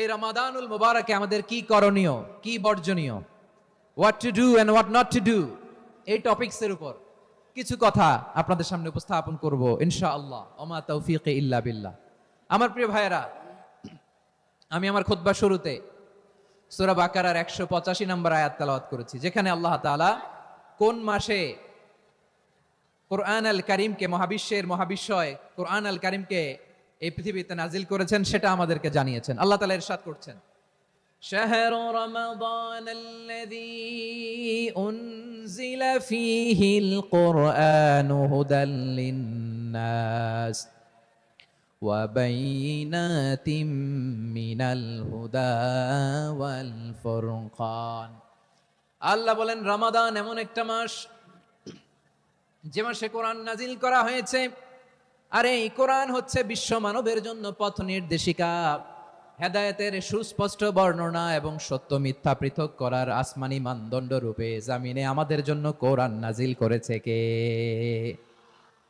এই রমাদানুল মুবারকে আমাদের কি করণীয়, কি বর্জনীয়, what to do and what not to do, এই টপিকসের উপর কিছু কথা আপনাদের সামনে উপস্থাপন করব ইনশাআল্লাহ। ওমা তৌফিকে ইল্লা বিল্লাহ। আমার প্রিয় ভাইয়েরা, আমি আমার খুতবার শুরুতে সূরা বাকারার 185 নম্বর আয়াত তেলাওয়াত করেছি, যেখানে আল্লাহ তাআলা কোন মাসে কোরআন আল কারীমকে, মহাবিশ্বের মহাবিশ্বয় কোরআন আল কারীমকে এই পৃথিবীতে নাজিল করেছেন সেটা আমাদেরকে জানিয়েছেন। আল্লাহ তাআলা ইরশাদ করছেন, শাহরু রমাদানাল্লাযী উনজিলা ফীহিল কুরআনু হুদাল লিন্নাস ওয়া বাইয়িনাতিম মিনাল হুদা ওয়াল ফুরকান। আল্লাহ বলেন, রমাদান এমন একটা মাস যে মাসে কোরআন নাজিল করা হয়েছে, আর এই কোরআন হচ্ছে বিশ্ব মানবের জন্য পথ নির্দেশিকা, হেদায়েতের সুস্পষ্ট বর্ণনা এবং সত্য মিথ্যা পৃথক করার আসমানি মানদণ্ড রূপে জামিনে আমাদের জন্য কোরআন নাজিল করেছে কে?